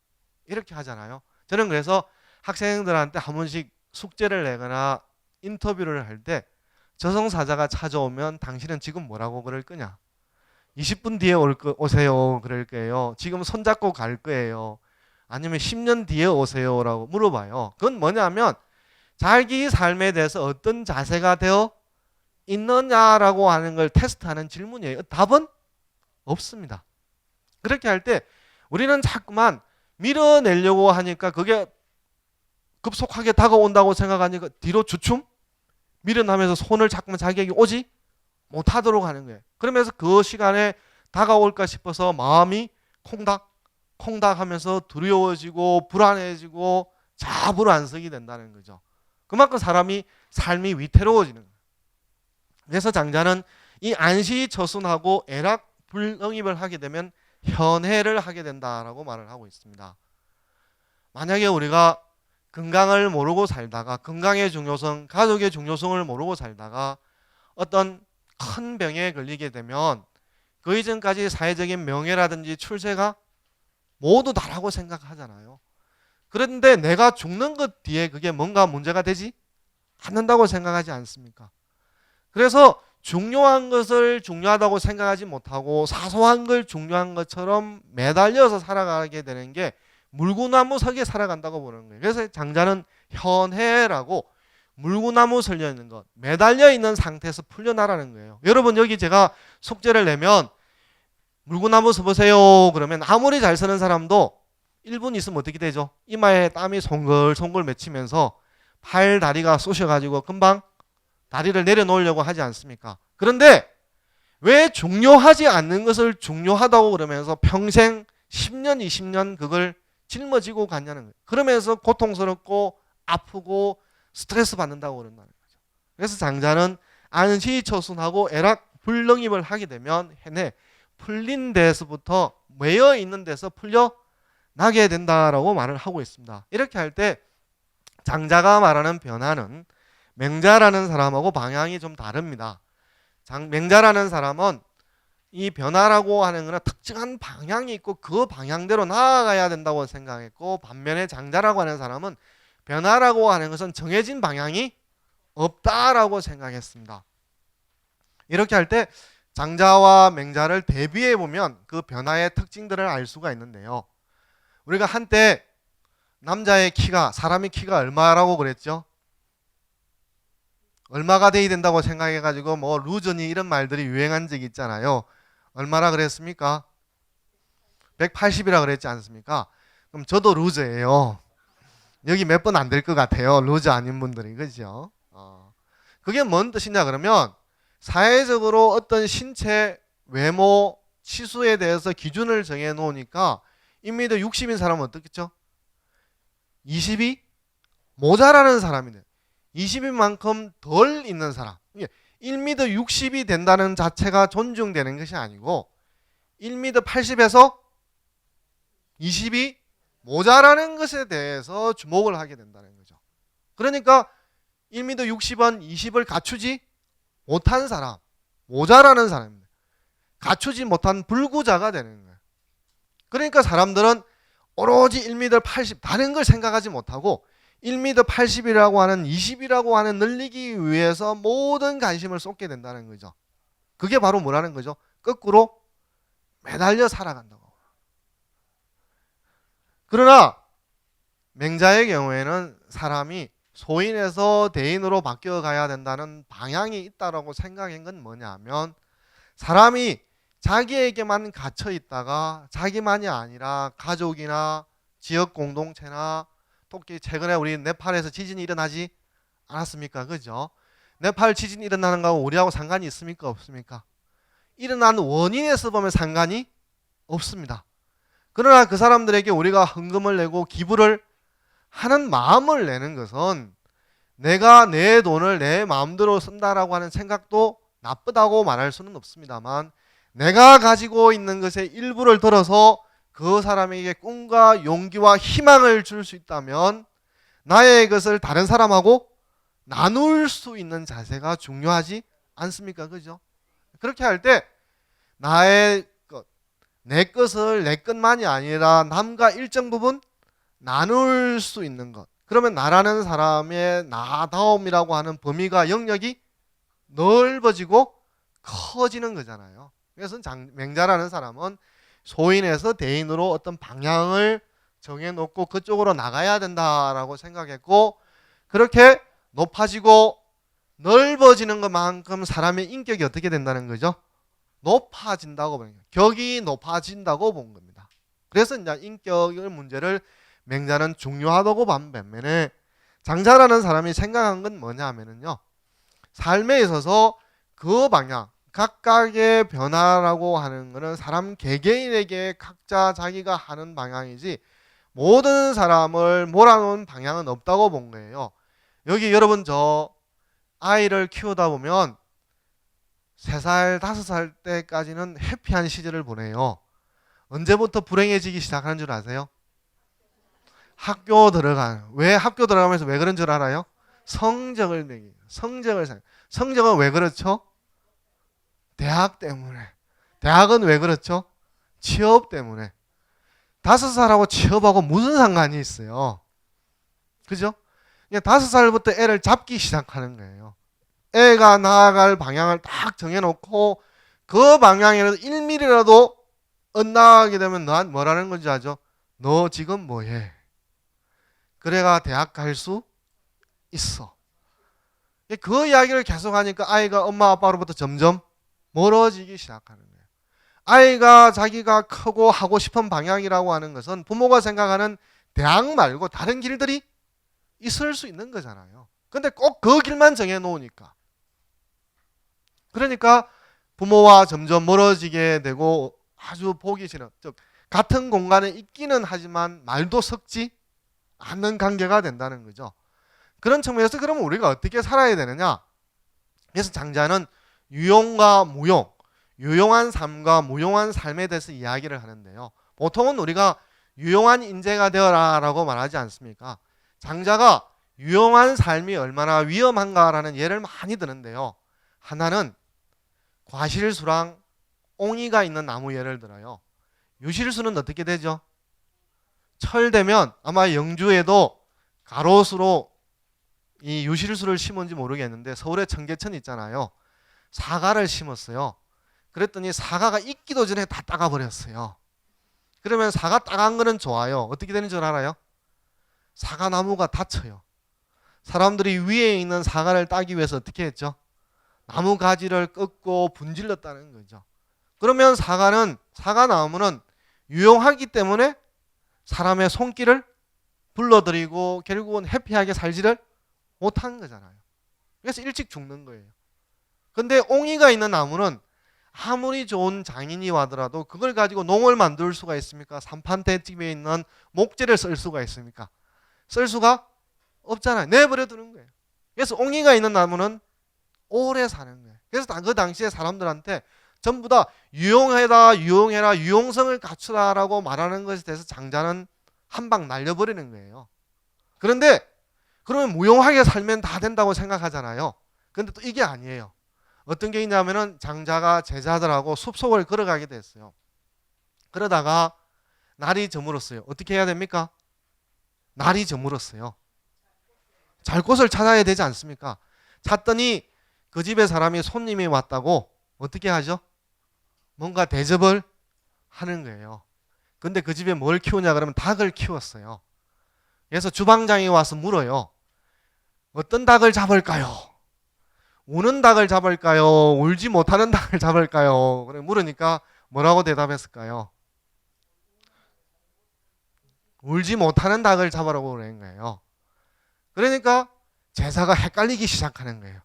이렇게 하잖아요. 저는 그래서 학생들한테 한 번씩 숙제를 내거나 인터뷰를 할 때 저승사자가 찾아오면 당신은 지금 뭐라고 그럴 거냐? 20분 뒤에 오세요 그럴 거예요. 지금 손잡고 갈 거예요. 아니면 10년 뒤에 오세요라고 물어봐요. 그건 뭐냐면 자기 삶에 대해서 어떤 자세가 되어 있느냐라고 하는 걸 테스트하는 질문이에요. 답은 없습니다. 그렇게 할 때 우리는 자꾸만 밀어내려고 하니까 그게 급속하게 다가온다고 생각하니까 뒤로 주춤 밀어나면서 손을 자꾸만 자기에게 오지 못하도록 하는 거예요. 그러면서 그 시간에 다가올까 싶어서 마음이 콩닥 하면서 두려워지고 불안해지고 자불안석이 된다는 거죠. 그만큼 삶이 위태로워지는 거예요. 그래서 장자는 이 안시처순하고 애락불응입을 하게 되면 현해를 하게 된다라고 말을 하고 있습니다. 만약에 우리가 건강을 모르고 살다가 건강의 중요성, 가족의 중요성을 모르고 살다가 어떤 큰 병에 걸리게 되면 그 이전까지 사회적인 명예라든지 출세가 모두 다라고 생각하잖아요. 그런데 내가 죽는 것 뒤에 그게 뭔가 문제가 되지 않는다고 생각하지 않습니까? 그래서 중요한 것을 중요하다고 생각하지 못하고 사소한 걸 중요한 것처럼 매달려서 살아가게 되는 게 물구나무 서게 살아간다고 보는 거예요. 그래서 장자는 현해라고 물구나무 설려 있는 것, 매달려 있는 상태에서 풀려나라는 거예요. 여러분 여기 제가 숙제를 내면 물구나무 서보세요 그러면 아무리 잘 서는 사람도 1분 있으면 어떻게 되죠? 이마에 땀이 송글송글 맺히면서 팔 다리가 쑤셔가지고 금방 다리를 내려놓으려고 하지 않습니까? 그런데 왜 중요하지 않는 것을 중요하다고 그러면서 평생 10년, 20년 그걸 짊어지고 갔냐는 거예요. 그러면서 고통스럽고 아프고 스트레스 받는다고 그런다는 거죠. 그래서 장자는 안시초순하고 애락불능입을 하게 되면 해내 풀린 데서부터 매여 있는 데서 풀려 나게 된다라고 말을 하고 있습니다. 이렇게 할 때 장자가 말하는 변화는 맹자라는 사람하고 방향이 좀 다릅니다. 맹자라는 사람은 이 변화라고 하는 것은 특정한 방향이 있고 그 방향대로 나아가야 된다고 생각했고, 반면에 장자라고 하는 사람은 변화라고 하는 것은 정해진 방향이 없다라고 생각했습니다. 이렇게 할 때 장자와 맹자를 대비해 보면 그 변화의 특징들을 알 수가 있는데요. 우리가 한때 남자의 키가, 사람의 키가 얼마라고 그랬죠? 얼마가 돼야 된다고 생각해가지고 뭐 루저니 이런 말들이 유행한 적이 있잖아요. 얼마나 그랬습니까? 180이라 그랬지 않습니까? 그럼 저도 루저예요. 여기 몇 번 안 될 것 같아요. 루저 아닌 분들이. 그죠? 그게 뭔 뜻이냐 그러면 사회적으로 어떤 신체 외모 치수에 대해서 기준을 정해 놓으니까 1m 60인 사람은 어떻겠죠? 20이 모자라는 사람이네. 20인 만큼 덜 있는 사람. 1m 60이 된다는 자체가 존중되는 것이 아니고 1m 80에서 20이 모자라는 것에 대해서 주목을 하게 된다는 거죠. 그러니까 1m 60은 20을 갖추지 못한 사람, 모자라는 사람입니다. 갖추지 못한 불구자가 되는 거예요. 그러니까 사람들은 오로지 1m 80 다른 걸 생각하지 못하고 1m 80이라고 하는 20이라고 하는 늘리기 위해서 모든 관심을 쏟게 된다는 거죠. 그게 바로 뭐라는 거죠? 거꾸로 매달려 살아간다고. 그러나 맹자의 경우에는 사람이 소인에서 대인으로 바뀌어 가야 된다는 방향이 있다고 생각한 건 뭐냐면, 사람이 자기에게만 갇혀 있다가 자기만이 아니라 가족이나 지역 공동체나, 특히 최근에 우리 네팔에서 지진이 일어나지 않았습니까? 그죠? 네팔 지진이 일어나는 거하고 우리하고 상관이 있습니까? 없습니까? 일어난 원인에서 보면 상관이 없습니다. 그러나 그 사람들에게 우리가 헌금을 내고 기부를 하는 마음을 내는 것은 내가 내 돈을 내 마음대로 쓴다라고 하는 생각도 나쁘다고 말할 수는 없습니다만, 내가 가지고 있는 것의 일부를 들어서 그 사람에게 꿈과 용기와 희망을 줄 수 있다면 나의 것을 다른 사람하고 나눌 수 있는 자세가 중요하지 않습니까? 그죠? 그렇게 할 때 나의 것, 내 것을 내 것만이 아니라 남과 일정 부분 나눌 수 있는 것. 그러면 나라는 사람의 나다움이라고 하는 범위가 영역이 넓어지고 커지는 거잖아요. 그래서 맹자라는 사람은 소인에서 대인으로 어떤 방향을 정해놓고 그쪽으로 나가야 된다라고 생각했고, 그렇게 높아지고 넓어지는 것만큼 사람의 인격이 어떻게 된다는 거죠? 높아진다고 본 거예요. 격이 높아진다고 본 겁니다. 그래서 이제 인격의 문제를 맹자는 중요하다고 본 반면에 장자라는 사람이 생각한 건 뭐냐면요, 삶에 있어서 그 방향, 각각의 변화라고 하는 것은 사람 개개인에게 각자 자기가 하는 방향이지 모든 사람을 몰아놓은 방향은 없다고 본 거예요. 여기 여러분 저 아이를 키우다 보면 3살, 5살 때까지는 해피한 시절을 보내요. 언제부터 불행해지기 시작하는 줄 아세요? 학교 들어가요. 왜 학교 들어가면서 왜 그런 줄 알아요? 성적을 내기. 성적은 왜 그렇죠? 대학 때문에. 대학은 왜 그렇죠? 취업 때문에. 5살하고 취업하고 무슨 상관이 있어요? 그죠? 5살부터 애를 잡기 시작하는 거예요. 애가 나아갈 방향을 딱 정해놓고 그 방향이라도 1mm라도 엇나가게 되면 너한 뭐라는 건지 아죠? 너 지금 뭐해? 그래가 대학 갈 수 있어. 그 이야기를 계속하니까 아이가 엄마 아빠로부터 점점 멀어지기 시작하는 거예요. 아이가 자기가 크고 하고 싶은 방향이라고 하는 것은 부모가 생각하는 대학 말고 다른 길들이 있을 수 있는 거잖아요. 근데 꼭 그 길만 정해놓으니까. 그러니까 부모와 점점 멀어지게 되고 아주 보기 싫은, 즉 같은 공간에 있기는 하지만 말도 섞지 않는 관계가 된다는 거죠. 그런 측면에서 그러면 우리가 어떻게 살아야 되느냐? 그래서 장자는 유용과 무용, 유용한 삶과 무용한 삶에 대해서 이야기를 하는데요. 보통은 우리가 유용한 인재가 되어라라고 말하지 않습니까? 장자가 유용한 삶이 얼마나 위험한가라는 예를 많이 드는데요. 하나는 과실수랑 옹이가 있는 나무 예를 들어요. 유실수는 어떻게 되죠? 철되면 아마 영주에도 가로수로 이 유실수를 심은지 모르겠는데 서울에 청계천 있잖아요. 사과를 심었어요. 그랬더니 사과가 익기도 전에 다 따가버렸어요. 그러면 사과 따간 거는 좋아요. 어떻게 되는 줄 알아요? 사과나무가 다쳐요. 사람들이 위에 있는 사과를 따기 위해서 어떻게 했죠? 나무 가지를 꺾고 분질렀다는 거죠. 그러면 사과나무는 유용하기 때문에 사람의 손길을 불러들이고 결국은 해피하게 살지를 못한 거잖아요. 그래서 일찍 죽는 거예요. 근데 옹이가 있는 나무는 아무리 좋은 장인이 와더라도 그걸 가지고 농을 만들 수가 있습니까? 삼판대집에 있는 목재를 쓸 수가 있습니까? 쓸 수가 없잖아요. 내버려 두는 거예요. 그래서 옹이가 있는 나무는 오래 사는 거예요. 그래서 그 당시에 사람들한테 전부 다 유용해라, 유용해라, 유용성을 갖추라라고 말하는 것에 대해서 장자는 한 방 날려버리는 거예요. 그런데 그러면 무용하게 살면 다 된다고 생각하잖아요. 그런데 또 이게 아니에요. 어떤 게 있냐면은 장자가 제자들하고 숲속을 걸어가게 됐어요. 그러다가 날이 저물었어요. 어떻게 해야 됩니까? 날이 저물었어요. 잘 곳을 찾아야 되지 않습니까? 찾더니 그 집에 사람이 손님이 왔다고 어떻게 하죠? 뭔가 대접을 하는 거예요. 근데 그 집에 뭘 키우냐 그러면 닭을 키웠어요. 그래서 주방장이 와서 물어요. 어떤 닭을 잡을까요? 우는 닭을 잡을까요? 울지 못하는 닭을 잡을까요? 그래 물으니까 뭐라고 대답했을까요? 울지 못하는 닭을 잡으라고 그런 거예요. 그러니까 제사가 헷갈리기 시작하는 거예요.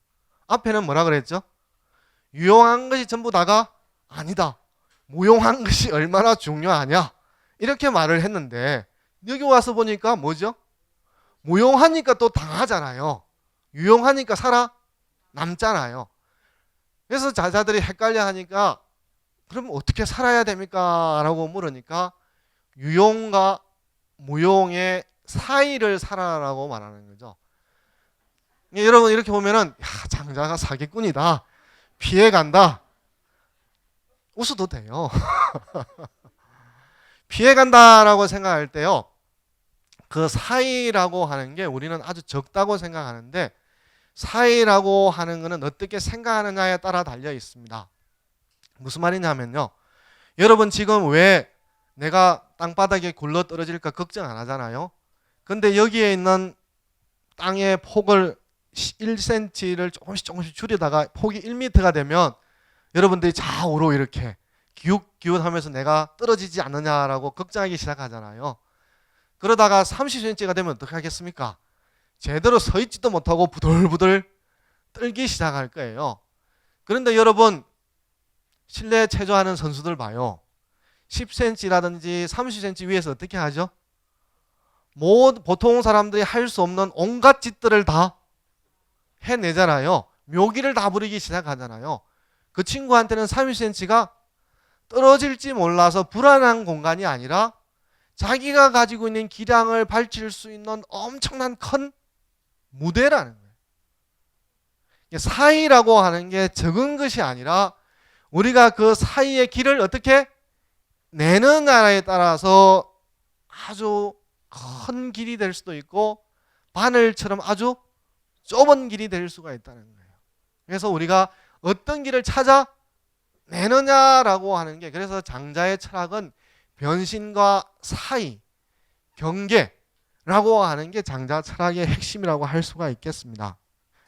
앞에는 뭐라 그랬죠? 유용한 것이 전부 다가 아니다. 무용한 것이 얼마나 중요하냐. 이렇게 말을 했는데 여기 와서 보니까 뭐죠? 무용하니까 또 당하잖아요. 유용하니까 살아남잖아요. 그래서 자자들이 헷갈려 하니까 그럼 어떻게 살아야 됩니까? 라고 물으니까 유용과 무용의 사이를 살아라고 말하는 거죠. 여러분 이렇게 보면은 야, 장자가 사기꾼이다. 피해간다. 웃어도 돼요. 피해간다라고 생각할 때요. 그 사이라고 하는 게 우리는 아주 적다고 생각하는데 사이라고 하는 것은 어떻게 생각하느냐에 따라 달려 있습니다. 무슨 말이냐면요. 여러분 지금 왜 내가 땅바닥에 굴러 떨어질까 걱정 안 하잖아요. 근데 여기에 있는 땅의 폭을 1cm를 조금씩 줄이다가 폭이 1m가 되면 여러분들이 좌우로 이렇게 기웃기웃하면서 내가 떨어지지 않느냐라고 걱정하기 시작하잖아요. 그러다가 30cm가 되면 어떻게 하겠습니까? 제대로 서 있지도 못하고 부들부들 떨기 시작할 거예요. 그런데 여러분 실내 체조하는 선수들 봐요. 10cm라든지 30cm 위에서 어떻게 하죠? 보통 사람들이 할 수 없는 온갖 짓들을 다 해내잖아요. 묘기를 다 부리기 시작하잖아요. 그 친구한테는 30cm가 떨어질지 몰라서 불안한 공간이 아니라 자기가 가지고 있는 기량을 밝힐 수 있는 엄청난 큰 무대라는 거예요. 사이라고 하는 게 적은 것이 아니라 우리가 그 사이의 길을 어떻게 내느냐에 따라서 아주 큰 길이 될 수도 있고 바늘처럼 아주 좁은 길이 될 수가 있다는 거예요. 그래서 우리가 어떤 길을 찾아내느냐라고 하는 게 그래서 장자의 철학은 변신과 사이, 경계라고 하는 게 장자 철학의 핵심이라고 할 수가 있겠습니다.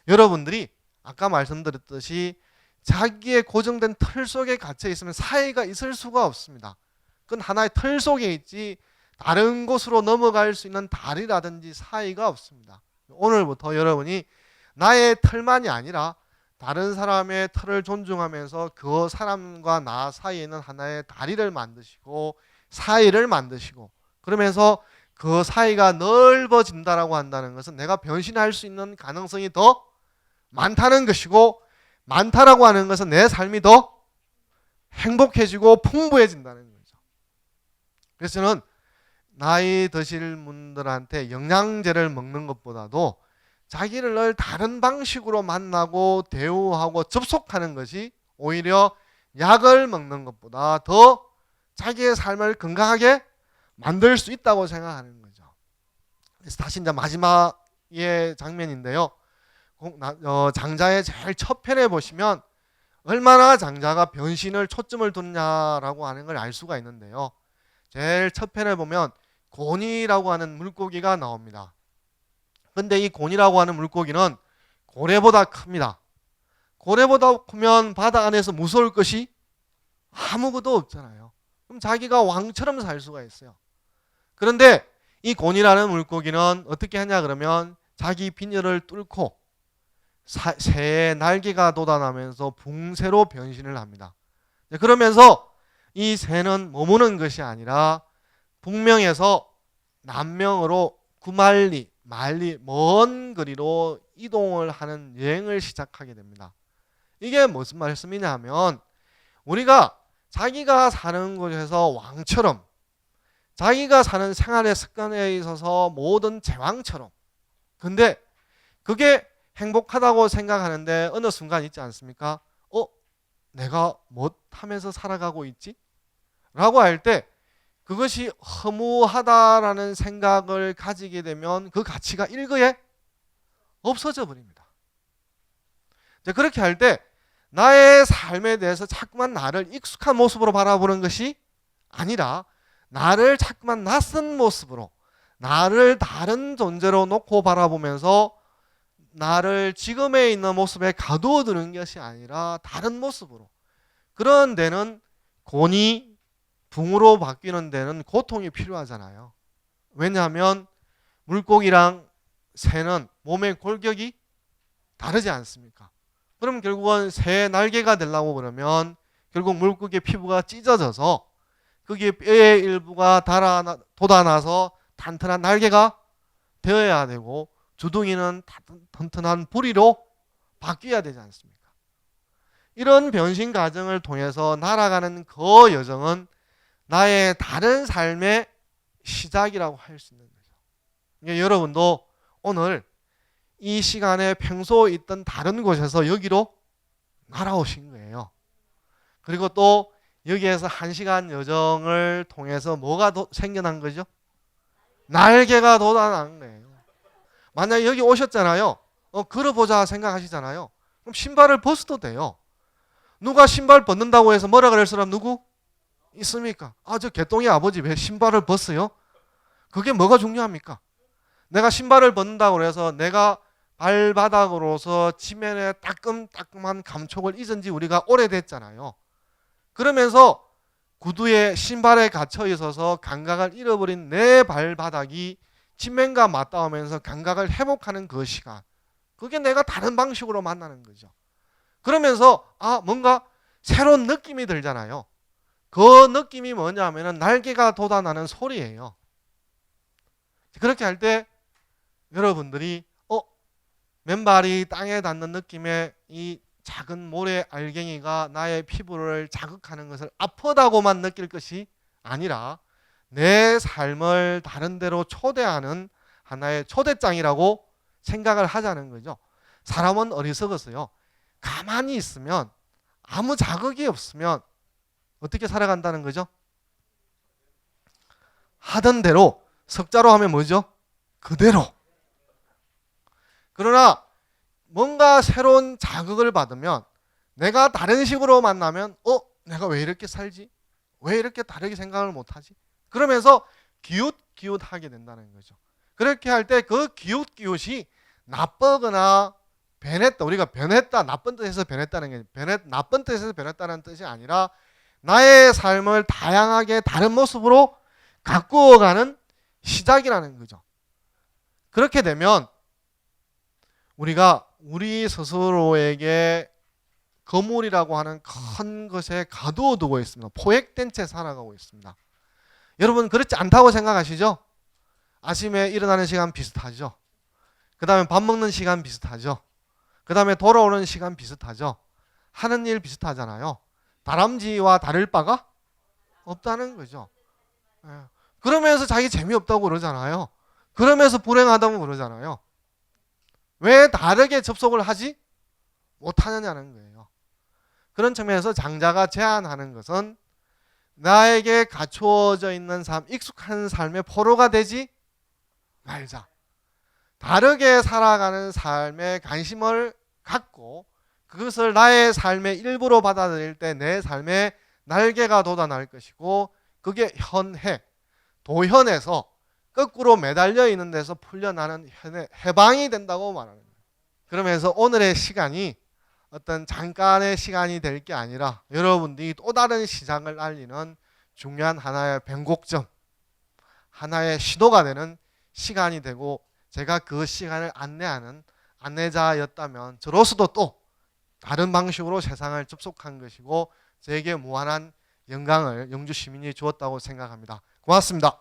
여러분들이 아까 말씀드렸듯이 자기의 고정된 틀 속에 갇혀 있으면 사이가 있을 수가 없습니다. 그건 하나의 틀 속에 있지 다른 곳으로 넘어갈 수 있는 다리라든지 사이가 없습니다. 오늘부터 여러분이 나의 틀만이 아니라 다른 사람의 틀을 존중하면서 그 사람과 나 사이에는 하나의 다리를 만드시고 사이를 만드시고, 그러면서 그 사이가 넓어진다라고 한다는 것은 내가 변신할 수 있는 가능성이 더 많다는 것이고, 많다라고 하는 것은 내 삶이 더 행복해지고 풍부해진다는 거죠. 그래서 저는 나이 드실 분들한테 영양제를 먹는 것보다도 자기를 늘 다른 방식으로 만나고 대우하고 접속하는 것이 오히려 약을 먹는 것보다 더 자기의 삶을 건강하게 만들 수 있다고 생각하는 거죠. 그래서 다시 이제 마지막의 장면인데요. 장자의 제일 첫 편에 보시면 얼마나 장자가 변신을 초점을 뒀냐라고 하는 걸 알 수가 있는데요. 제일 첫 편에 보면 곤이라고 하는 물고기가 나옵니다. 근데 이 곤이라고 하는 물고기는 고래보다 큽니다. 고래보다 크면 바다 안에서 무서울 것이 아무것도 없잖아요. 그럼 자기가 왕처럼 살 수가 있어요. 그런데 이 곤이라는 물고기는 어떻게 하냐 그러면 자기 빈혈을 뚫고 새의 날개가 돋아나면서 붕새로 변신을 합니다. 그러면서 이 새는 머무는 것이 아니라 북명에서 남명으로 9만리, 먼 거리로 이동을 하는 여행을 시작하게 됩니다. 이게 무슨 말씀이냐 하면 우리가 자기가 사는 곳에서 왕처럼, 자기가 사는 생활의 습관에 있어서 모든 제왕처럼, 근데 그게 행복하다고 생각하는데 어느 순간 있지 않습니까? 내가 못하면서 살아가고 있지? 라고 할 때 그것이 허무하다라는 생각을 가지게 되면 그 가치가 일거에 없어져 버립니다. 그렇게 할 때 나의 삶에 대해서 자꾸만 나를 익숙한 모습으로 바라보는 것이 아니라 나를 자꾸만 낯선 모습으로, 나를 다른 존재로 놓고 바라보면서 나를 지금에 있는 모습에 가두어 두는 것이 아니라 다른 모습으로, 그런 데는 곤이 붕으로 바뀌는 데는 고통이 필요하잖아요. 왜냐하면 물고기랑 새는 몸의 골격이 다르지 않습니까? 그럼 결국은 새의 날개가 되려고 그러면 결국 물고기의 피부가 찢어져서 거기에 뼈의 일부가 돋아나서 탄탄한 날개가 되어야 되고 주둥이는 튼튼한 부리로 바뀌어야 되지 않습니까? 이런 변신 과정을 통해서 날아가는 그 여정은 나의 다른 삶의 시작이라고 할 수 있는 거죠. 여러분도 오늘 이 시간에 평소 있던 다른 곳에서 여기로 날아오신 거예요. 그리고 또 여기에서 1시간 여정을 통해서 뭐가 생겨난 거죠? 날개가 돋아난 거예요. 만약에 여기 오셨잖아요. 걸어보자 생각하시잖아요. 그럼 신발을 벗어도 돼요. 누가 신발 벗는다고 해서 뭐라 그럴 사람 누구 있습니까? 저 개똥이 아버지 왜 신발을 벗어요? 그게 뭐가 중요합니까? 내가 신발을 벗는다고 해서 내가 발바닥으로서 지면에 따끔따끔한 감촉을 잊은 지 우리가 오래됐잖아요. 그러면서 구두에 신발에 갇혀 있어서 감각을 잃어버린 내 발바닥이 지면과 맞닿으면서 감각을 회복하는 그 시간, 그게 내가 다른 방식으로 만나는 거죠. 그러면서 뭔가 새로운 느낌이 들잖아요. 그 느낌이 뭐냐면 날개가 돋아나는 소리예요. 그렇게 할 때 여러분들이 맨발이 땅에 닿는 느낌의 이 작은 모래 알갱이가 나의 피부를 자극하는 것을 아프다고만 느낄 것이 아니라 내 삶을 다른 데로 초대하는 하나의 초대장이라고 생각을 하자는 거죠. 사람은 어리석어서요. 가만히 있으면 아무 자극이 없으면 어떻게 살아간다는 거죠? 하던 대로, 석자로 하면 뭐죠? 그대로. 그러나 뭔가 새로운 자극을 받으면, 내가 다른 식으로 만나면 내가 왜 이렇게 살지? 왜 이렇게 다르게 생각을 못하지? 그러면서 기웃기웃하게 된다는 거죠. 그렇게 할 때 그 기웃기웃이 나쁘거나 변했다, 우리가 변했다, 나쁜 뜻에서 변했다는 게 나쁜 뜻에서 변했다는 뜻이 아니라 나의 삶을 다양하게 다른 모습으로 가꾸어가는 시작이라는 거죠. 그렇게 되면 우리가 우리 스스로에게 거물이라고 하는 큰 것에 가두어 두고 있습니다. 포획된 채 살아가고 있습니다. 여러분 그렇지 않다고 생각하시죠? 아침에 일어나는 시간 비슷하죠? 그 다음에 밥 먹는 시간 비슷하죠? 그 다음에 돌아오는 시간 비슷하죠? 하는 일 비슷하잖아요. 다람쥐와 다를 바가 없다는 거죠. 예. 그러면서 자기 재미없다고 그러잖아요. 그러면서 불행하다고 그러잖아요. 왜 다르게 접속을 하지 못하느냐는 거예요. 그런 측면에서 장자가 제안하는 것은 나에게 갖추어져 있는 삶, 익숙한 삶의 포로가 되지 말자. 다르게 살아가는 삶에 관심을 갖고 그것을 나의 삶의 일부로 받아들일 때 내 삶에 날개가 돋아날 것이고 그게 현해, 도현에서 거꾸로 매달려 있는 데서 풀려나는 해방이 된다고 말하는 거예요. 그러면서 오늘의 시간이 어떤 잠깐의 시간이 될 게 아니라 여러분들이 또 다른 시장을 알리는 중요한 하나의 변곡점, 하나의 시도가 되는 시간이 되고 제가 그 시간을 안내하는 안내자였다면 저로서도 또 다른 방식으로 세상을 접속한 것이고 저에게 무한한 영광을 영주 시민이 주었다고 생각합니다. 고맙습니다.